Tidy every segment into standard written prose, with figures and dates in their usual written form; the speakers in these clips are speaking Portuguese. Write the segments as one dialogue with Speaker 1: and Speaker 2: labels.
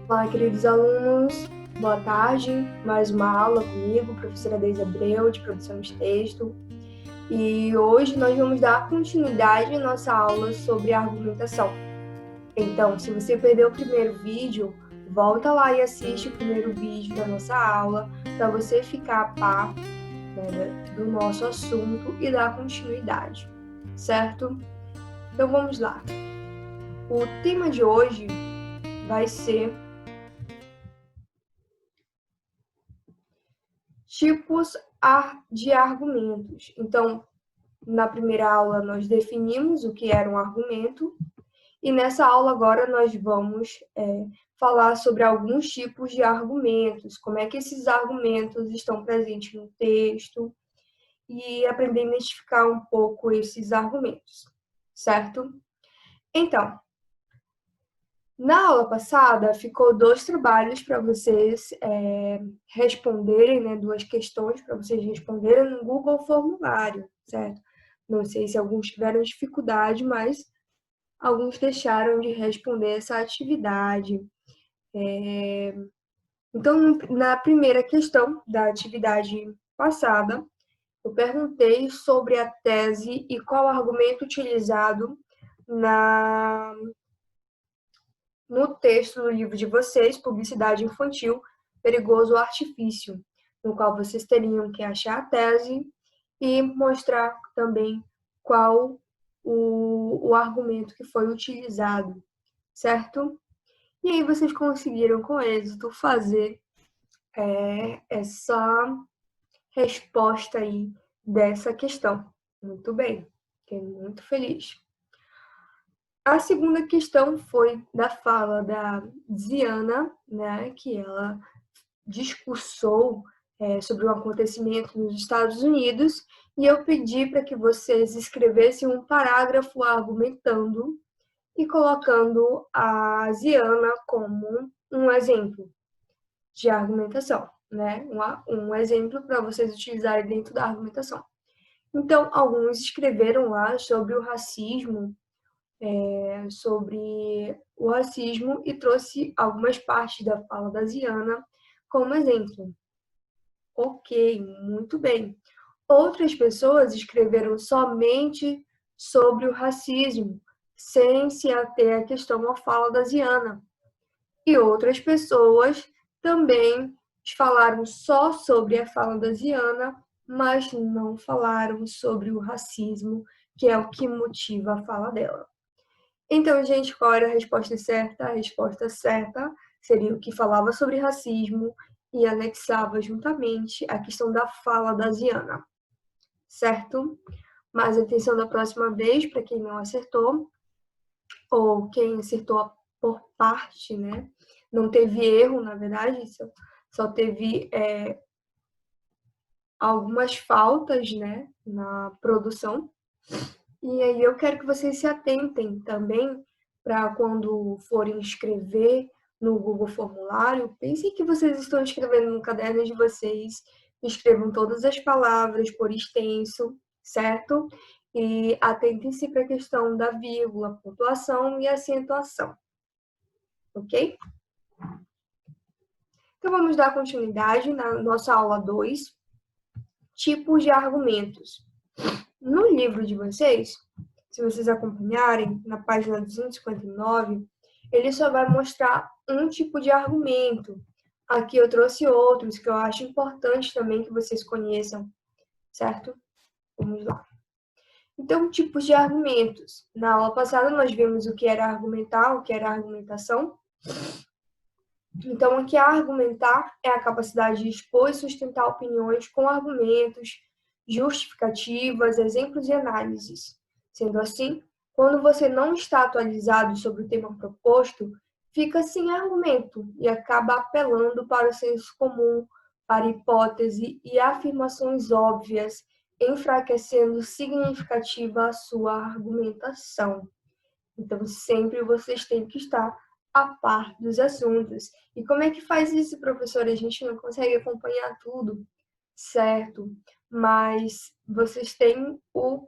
Speaker 1: Olá, queridos alunos, boa tarde. Mais uma aula comigo, professora Deise Abreu, de produção de texto. E hoje nós vamos dar continuidade à nossa aula sobre argumentação. Então, se você perdeu o primeiro vídeo, volta lá e assiste o primeiro vídeo da nossa aula para você ficar a par, né, do nosso assunto e dar continuidade, certo? Então vamos lá. O tema de hoje vai ser tipos de argumentos. Então, na primeira aula nós definimos o que era um argumento e nessa aula agora nós vamos falar sobre alguns tipos de argumentos, como é que esses argumentos estão presentes no texto e aprender a identificar um pouco esses argumentos, certo? Então, na aula passada, ficou 2 trabalhos para vocês responderem, né, 2 questões para vocês responderem no Google Formulário, certo? Não sei se alguns tiveram dificuldade, mas alguns deixaram de responder essa atividade. Então, na primeira questão da atividade passada, eu perguntei sobre a tese e qual argumento utilizado no texto do livro de vocês, Publicidade Infantil, Perigoso Artifício, no qual vocês teriam que achar a tese e mostrar também qual o argumento que foi utilizado, certo? E aí vocês conseguiram com êxito fazer essa resposta aí dessa questão. Muito bem, fiquei muito feliz. A segunda questão foi da fala da Ziana, né, que ela discursou sobre um acontecimento nos Estados Unidos, e eu pedi para que vocês escrevessem um parágrafo argumentando e colocando a Ziana como um exemplo de argumentação, né? Um exemplo para vocês utilizarem dentro da argumentação. Então, alguns escreveram lá sobre o racismo e trouxe algumas partes da fala da Ziana como exemplo. Ok, muito bem. Outras pessoas escreveram somente sobre o racismo, sem se ater à questão à fala da Ziana. E outras pessoas também falaram só sobre a fala da Ziana, mas não falaram sobre o racismo, que é o que motiva a fala dela. Então, gente, qual era a resposta certa? A resposta certa seria o que falava sobre racismo e anexava juntamente a questão da fala da Ziana, certo? Mas atenção da próxima vez, para quem não acertou, ou quem acertou por parte, né? Não teve erro, na verdade, só teve algumas faltas, né, na produção. E aí eu quero que vocês se atentem também para quando forem escrever no Google Formulário, pensem que vocês estão escrevendo no caderno de vocês, escrevam todas as palavras por extenso, certo? E atentem-se para a questão da vírgula, pontuação e acentuação, ok? Então vamos dar continuidade na nossa aula 2, tipos de argumentos. No livro de vocês, se vocês acompanharem, na página 259, ele só vai mostrar um tipo de argumento. Aqui eu trouxe outros que eu acho importante também que vocês conheçam, certo? Vamos lá. Então, tipos de argumentos. Na aula passada nós vimos o que era argumentar, o que era argumentação. Então, o que é argumentar é a capacidade de expor e sustentar opiniões com argumentos, justificativas, exemplos e análises. Sendo assim, quando você não está atualizado sobre o tema proposto, fica sem argumento e acaba apelando para o senso comum, para hipótese e afirmações óbvias, enfraquecendo significativa a sua argumentação. Então, sempre vocês têm que estar a par dos assuntos. E como é que faz isso, professora? A gente não consegue acompanhar tudo, certo? Mas vocês têm o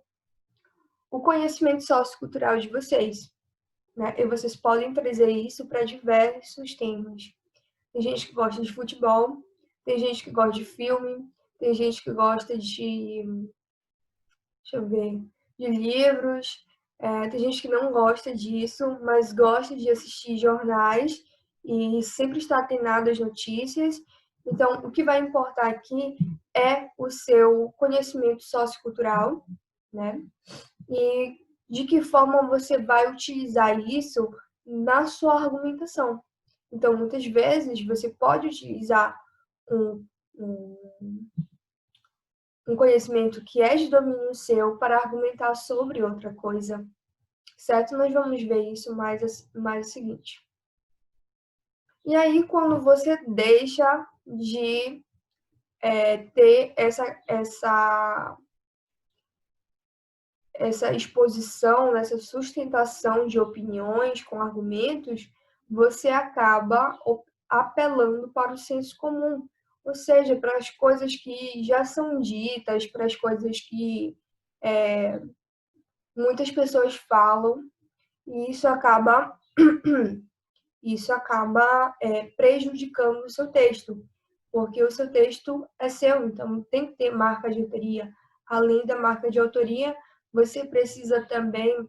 Speaker 1: conhecimento sociocultural de vocês. né? E vocês podem trazer isso para diversos temas. Tem gente que gosta de futebol, tem gente que gosta de filme, tem gente que gosta de, deixa eu ver, de livros, tem gente que não gosta disso, mas gosta de assistir jornais e sempre está atenado às notícias. Então, o que vai importar aqui é o seu conhecimento sociocultural, né? E de que forma você vai utilizar isso na sua argumentação. Então, muitas vezes, você pode utilizar um, um, um conhecimento que é de domínio seu para argumentar sobre outra coisa, certo? Nós vamos ver isso mais o seguinte. E aí, quando você deixa de ter essa exposição, essa sustentação de opiniões com argumentos, você acaba apelando para o senso comum, ou seja, para as coisas que já são ditas, para as coisas que muitas pessoas falam, e isso acaba prejudicando o seu texto, porque o seu texto é seu, então tem que ter marca de autoria. Além da marca de autoria, você precisa também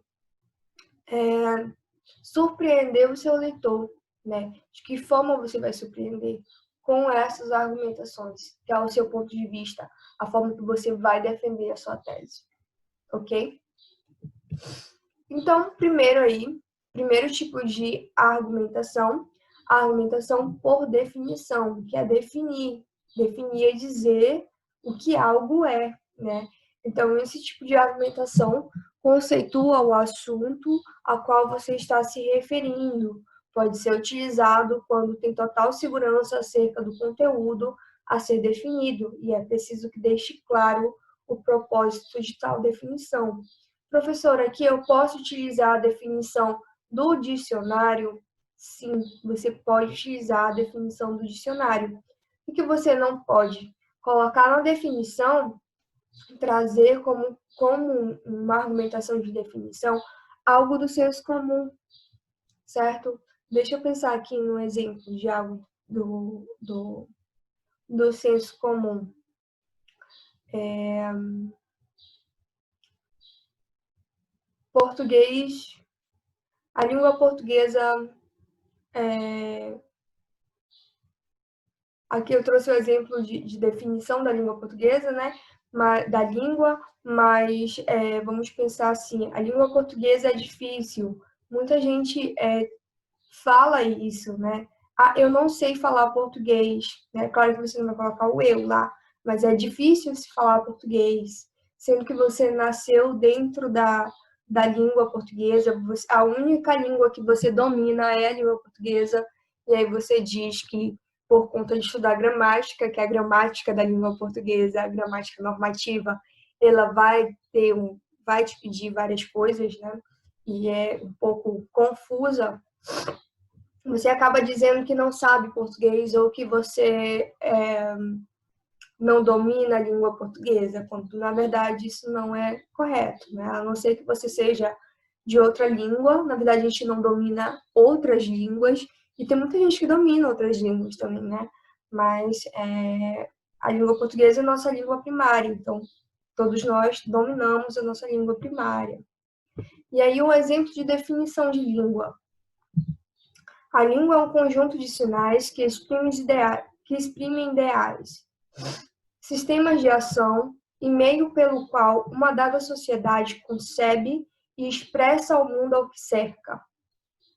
Speaker 1: surpreender o seu leitor, né? De que forma você vai surpreender? Com essas argumentações, que é o seu ponto de vista, a forma que você vai defender a sua tese, ok? Então, primeiro tipo de argumentação, a argumentação por definição, que é definir é dizer o que algo é, né? Então, esse tipo de argumentação conceitua o assunto a qual você está se referindo. Pode ser utilizado quando tem total segurança acerca do conteúdo a ser definido, e é preciso que deixe claro o propósito de tal definição. Professora, aqui eu posso utilizar a definição do dicionário? Sim, você pode utilizar a definição do dicionário. O que você não pode? Colocar na definição, trazer como uma argumentação de definição algo do senso comum, certo? Deixa eu pensar aqui no exemplo de algo do senso comum. Português, a língua portuguesa aqui eu trouxe o exemplo de definição da língua portuguesa, né? Da língua, mas vamos pensar assim, a língua portuguesa é difícil. Muita gente fala isso, né? Ah, eu não sei falar português, né? Claro que você não vai colocar o eu lá, mas é difícil se falar português, sendo que você nasceu dentro da língua portuguesa, a única língua que você domina é a língua portuguesa, e aí você diz que por conta de estudar gramática, que é a gramática da língua portuguesa, a gramática normativa, ela vai te pedir várias coisas, né? E é um pouco confusa. Você acaba dizendo que não sabe português ou que você não domina a língua portuguesa, quando na verdade isso não é correto, né? A não ser que você seja de outra língua, na verdade a gente não domina outras línguas, e tem muita gente que domina outras línguas também, né? Mas a língua portuguesa é a nossa língua primária, então todos nós dominamos a nossa língua primária. E aí um exemplo de definição de língua. A língua é um conjunto de sinais que exprimem ideais, sistemas de ação e meio pelo qual uma dada sociedade concebe e expressa ao mundo ao que cerca.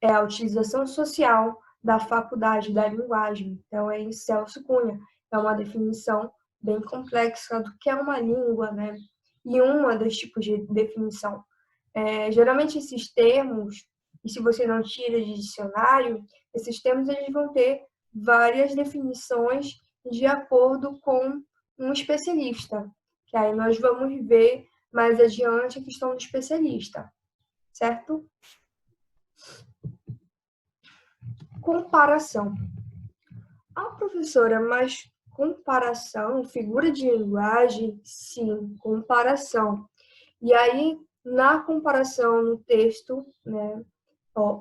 Speaker 1: É a utilização social da faculdade da linguagem. Então, é isso, Celso Cunha. É uma definição bem complexa do que é uma língua, né? E uma dos tipos de definição. Geralmente, esses termos, e se você não tira de dicionário, esses termos eles vão ter várias definições de acordo com um especialista, que aí nós vamos ver mais adiante a questão do especialista, certo? Comparação. Ah, professora, mas comparação, figura de linguagem? Sim, comparação. E aí, na comparação no texto, né,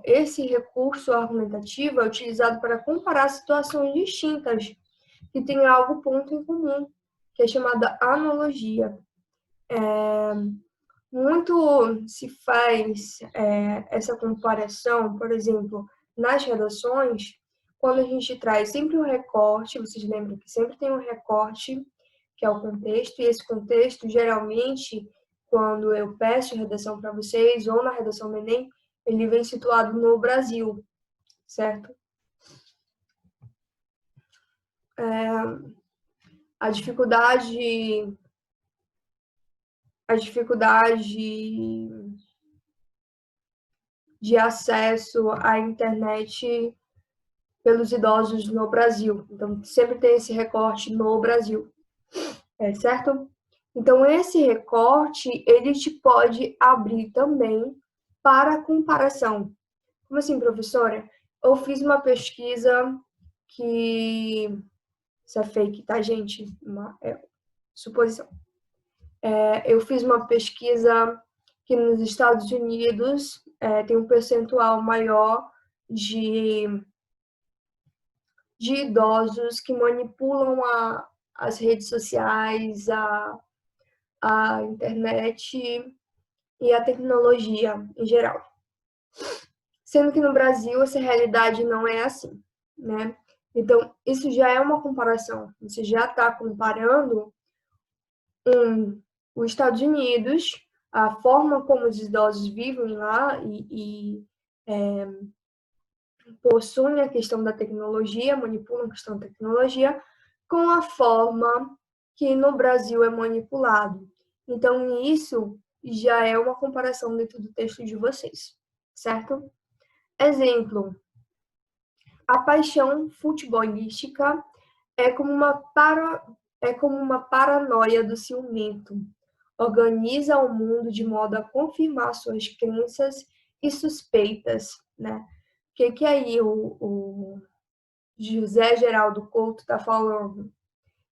Speaker 1: Esse recurso argumentativo é utilizado para comparar situações distintas que têm algo ponto em comum, que é chamada analogia. Muito se faz essa comparação, por exemplo, nas redações, quando a gente traz sempre um recorte, vocês lembram que sempre tem um recorte, que é o contexto, e esse contexto, geralmente, quando eu peço redação para vocês, ou na redação do Enem, ele vem situado no Brasil, certo? A dificuldade de acesso à internet pelos idosos no Brasil. Então, sempre tem esse recorte no Brasil, certo? Então, esse recorte, ele te pode abrir também para comparação. Como assim, professora? Eu fiz uma pesquisa que... Isso é fake, tá, gente? Suposição. Eu fiz uma pesquisa que nos Estados Unidos tem um percentual maior de idosos que manipulam as redes sociais, a internet e a tecnologia em geral. Sendo que no Brasil essa realidade não é assim, né? Então, isso já é uma comparação. Você já está comparando os Estados Unidos, a forma como os idosos vivem lá e possuem a questão da tecnologia, manipulam a questão da tecnologia, com a forma que no Brasil é manipulado. Então, isso já é uma comparação dentro do texto de vocês, certo? Exemplo, a paixão futebolística é como uma paranoia do ciumento. Organiza o mundo de modo a confirmar suas crenças e suspeitas, né? O que aí o José Geraldo Couto está falando?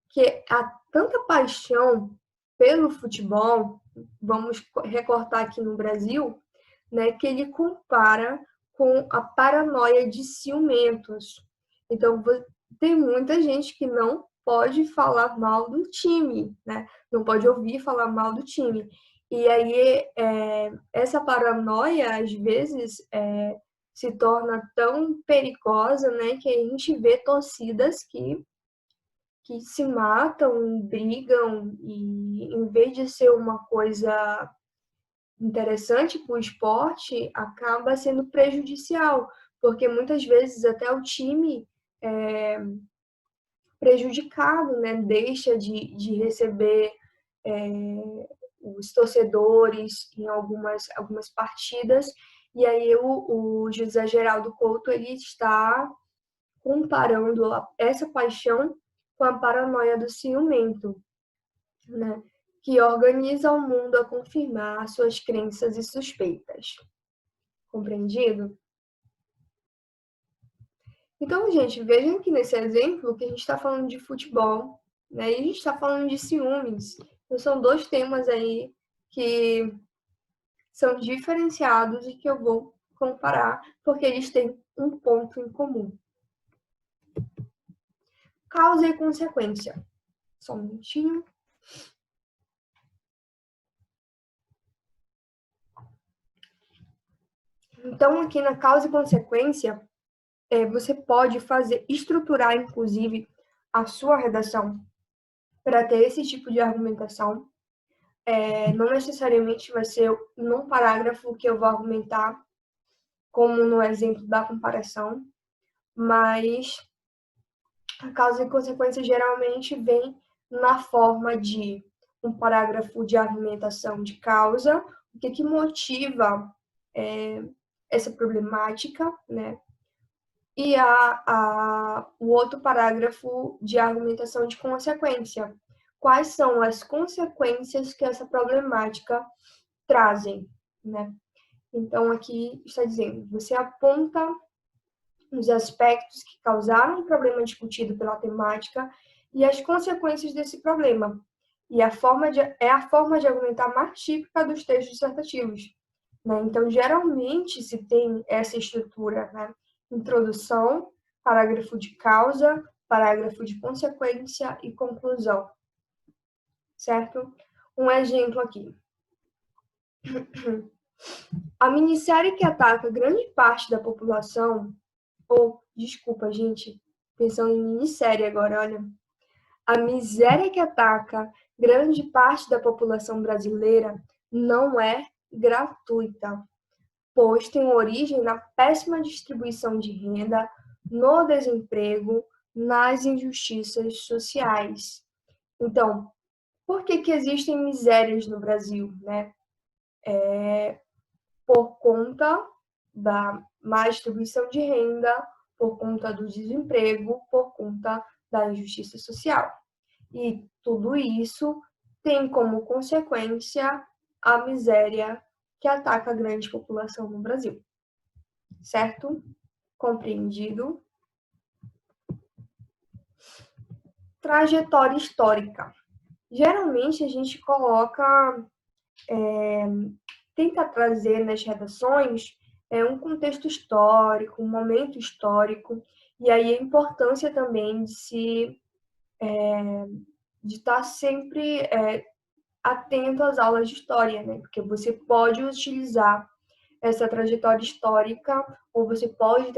Speaker 1: Que há tanta paixão pelo futebol, vamos recortar aqui no Brasil, né, que ele compara com a paranoia de ciumentos. Então, tem muita gente que não pode falar mal do time, né? Não pode ouvir falar mal do time. E aí, essa paranoia, às vezes, se torna tão perigosa, né, que a gente vê torcidas que se matam, brigam, e em vez de ser uma coisa interessante para o esporte, acaba sendo prejudicial, porque muitas vezes até o time é prejudicado, né? Deixa de receber os torcedores em algumas partidas, e aí o José Geraldo Couto ele está comparando essa paixão com a paranoia do ciumento, né? Que organiza o mundo a confirmar suas crenças e suspeitas. Compreendido? Então, gente, vejam que nesse exemplo que a gente está falando de futebol, né? E a gente está falando de ciúmes. Então, são dois temas aí que são diferenciados e que eu vou comparar, porque eles têm um ponto em comum. Causa e consequência. Só um minutinho. Então, aqui na causa e consequência, você pode estruturar, inclusive, a sua redação para ter esse tipo de argumentação. Não necessariamente vai ser num parágrafo que eu vou argumentar, como no exemplo da comparação, mas a causa e consequência geralmente vem na forma de um parágrafo de argumentação de causa, o que motiva essa problemática, né? E o outro parágrafo de argumentação de consequência. Quais são as consequências que essa problemática trazem, né? Então, aqui está dizendo, você aponta os aspectos que causaram o problema discutido pela temática e as consequências desse problema. E é a forma de argumentar mais típica dos textos dissertativos. né? Então, geralmente se tem essa estrutura, né? Introdução, parágrafo de causa, parágrafo de consequência e conclusão, certo? Um exemplo aqui. A minissérie que ataca grande parte da população, desculpa, gente, pensando em minissérie agora, olha. A miséria que ataca grande parte da população brasileira não é gratuita, pois tem origem na péssima distribuição de renda, no desemprego, nas injustiças sociais. Então, por que existem misérias no Brasil, né? Por conta da má distribuição de renda, por conta do desemprego, por conta da injustiça social. E tudo isso tem como consequência a miséria que ataca a grande população no Brasil. Certo? Compreendido? Trajetória histórica. Geralmente a gente tenta trazer nas redações um contexto histórico, um momento histórico, e aí a importância também de estar sempre atento às aulas de história, né? Porque você pode utilizar essa trajetória histórica, ou você pode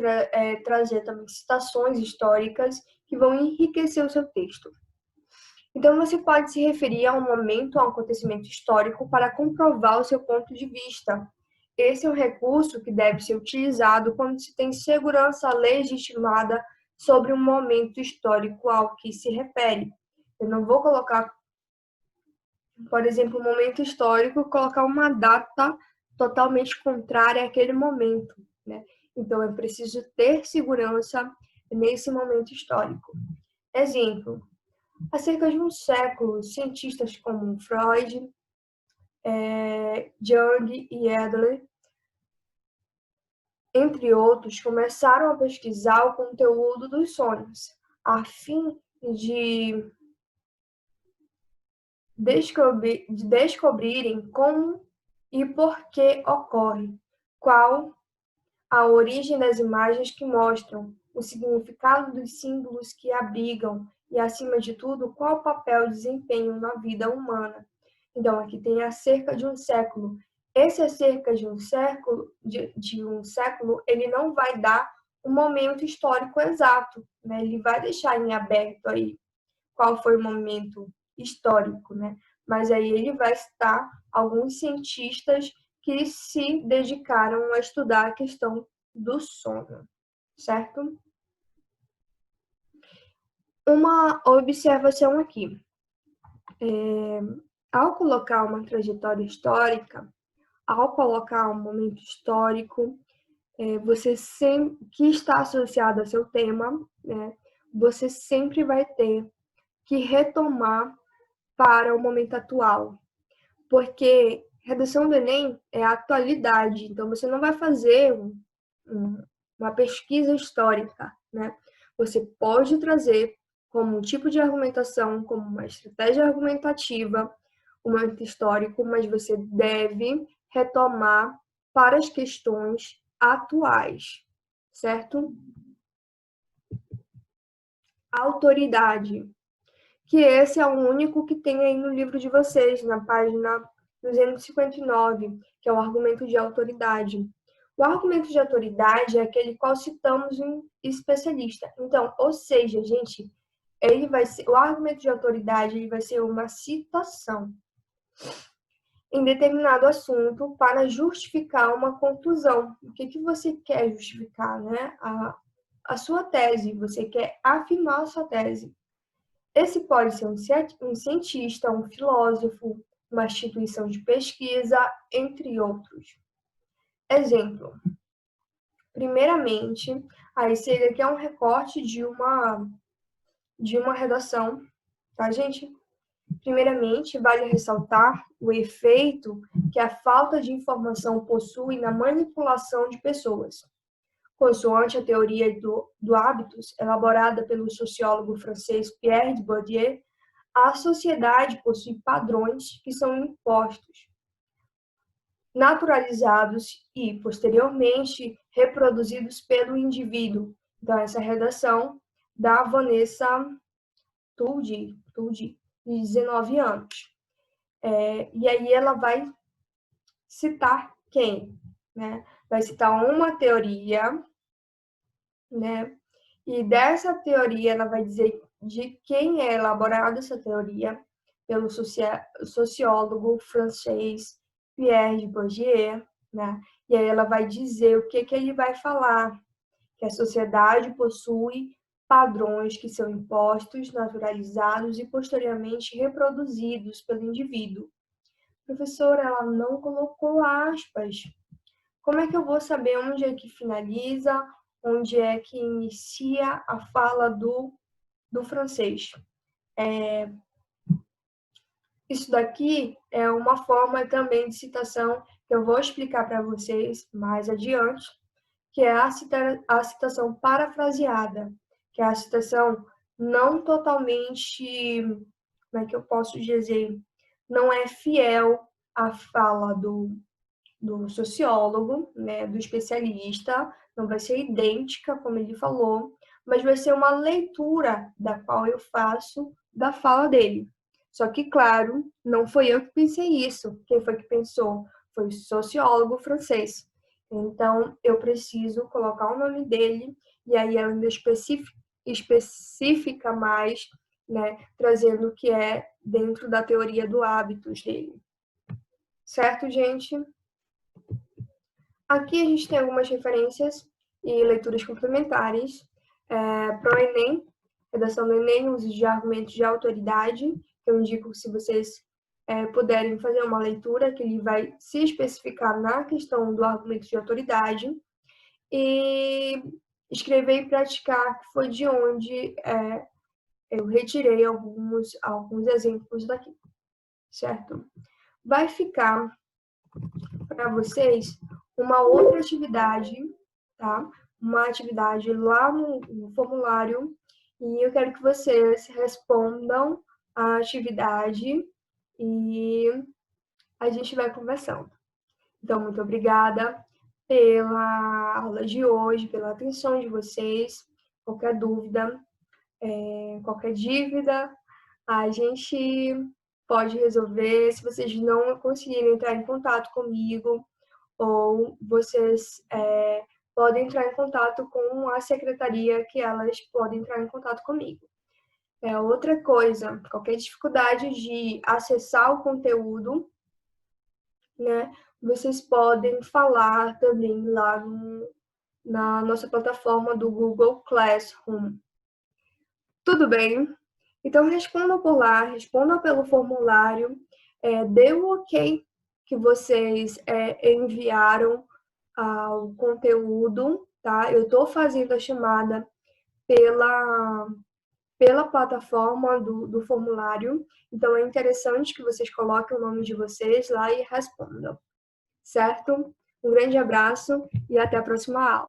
Speaker 1: trazer também citações históricas que vão enriquecer o seu texto. Então, você pode se referir a um momento, a um acontecimento histórico para comprovar o seu ponto de vista. Esse é um recurso que deve ser utilizado quando se tem segurança legitimada sobre um momento histórico ao que se refere. Eu não vou colocar, por exemplo, um momento histórico, colocar uma data totalmente contrária àquele momento, né? Então, é preciso ter segurança nesse momento histórico. Exemplo, há cerca de um século, cientistas como Freud, Jung e Adler, entre outros, começaram a pesquisar o conteúdo dos sonhos, a fim de descobrirem como e por que ocorre, qual a origem das imagens que mostram, o significado dos símbolos que abrigam e, acima de tudo, qual o papel desempenham na vida humana. Então, aqui tem há cerca de um século. Esse cerca de um século, ele não vai dar um momento histórico exato, né? Ele vai deixar em aberto aí qual foi o momento histórico, né? Mas aí ele vai citar alguns cientistas que se dedicaram a estudar a questão do sono, certo? Uma observação aqui. Ao colocar uma trajetória histórica, ao colocar um momento histórico, você sempre que está associado ao seu tema, né? Você sempre vai ter que retomar para o momento atual, porque redação do Enem é a atualidade, então você não vai fazer uma pesquisa histórica, né? Você pode trazer como um tipo de argumentação, como uma estratégia argumentativa, um momento histórico, mas você deve retomar para as questões atuais, certo? Autoridade, que esse é o único que tem aí no livro de vocês, na página 259, que é o argumento de autoridade. O argumento de autoridade é aquele qual citamos um especialista. Então, ou seja, gente, o argumento de autoridade ele vai ser uma citação em determinado assunto para justificar uma conclusão. O que você quer justificar, né? A sua tese, você quer afirmar a sua tese. Esse pode ser um cientista, um filósofo, uma instituição de pesquisa, entre outros. Exemplo. Primeiramente, esse aqui é um recorte de uma redação, tá, gente? Primeiramente, vale ressaltar o efeito que a falta de informação possui na manipulação de pessoas. Consoante a teoria do hábitos, elaborada pelo sociólogo francês Pierre Bourdieu, a sociedade possui padrões que são impostos. naturalizados e, posteriormente, reproduzidos pelo indivíduo. Então, essa redação da Vanessa Tuldi, de 19 anos. E aí ela vai citar quem? Né? Vai citar uma teoria, né? E dessa teoria ela vai dizer de quem é elaborada essa teoria pelo sociólogo francês Pierre de Bourdieu, né? E aí ela vai dizer o que ele vai falar, que a sociedade possui padrões que são impostos, naturalizados e posteriormente reproduzidos pelo indivíduo. Professora, ela não colocou aspas. Como é que eu vou saber onde é que finaliza, onde é que inicia a fala do francês? Isso daqui é uma forma também de citação que eu vou explicar para vocês mais adiante, que é a citação parafraseada, que é a citação não totalmente, como é que eu posso dizer, não é fiel à fala do sociólogo, né, do especialista, não vai ser idêntica, como ele falou, mas vai ser uma leitura da qual eu faço da fala dele. Só que, claro, não foi eu que pensei isso. Quem foi que pensou? Foi o sociólogo francês. Então, eu preciso colocar o nome dele e aí ela ainda especifica mais, né, trazendo o que é dentro da teoria do hábitos dele. Certo, gente? Aqui a gente tem algumas referências e leituras complementares para o Enem, redação do Enem, uso de argumentos de autoridade, que eu indico se vocês puderem fazer uma leitura, que ele vai se especificar na questão do argumento de autoridade, e escrever e praticar, que foi de onde eu retirei alguns exemplos daqui, certo? Vai ficar para vocês uma outra atividade, tá? Uma atividade lá no formulário e eu quero que vocês respondam a atividade e a gente vai conversando. Então, muito obrigada pela aula de hoje, pela atenção de vocês. Qualquer dúvida, qualquer dívida, a gente pode resolver. Se vocês não conseguirem entrar em contato comigo, ou vocês podem entrar em contato com a secretaria, que elas podem entrar em contato comigo. Outra coisa, qualquer dificuldade de acessar o conteúdo, né, vocês podem falar também lá na nossa plataforma do Google Classroom. Tudo bem? Então, respondam por lá, respondam pelo formulário, dê o ok que vocês enviaram o conteúdo, tá? Eu estou fazendo a chamada pela plataforma do formulário, então é interessante que vocês coloquem o nome de vocês lá e respondam, certo? Um grande abraço e até a próxima aula.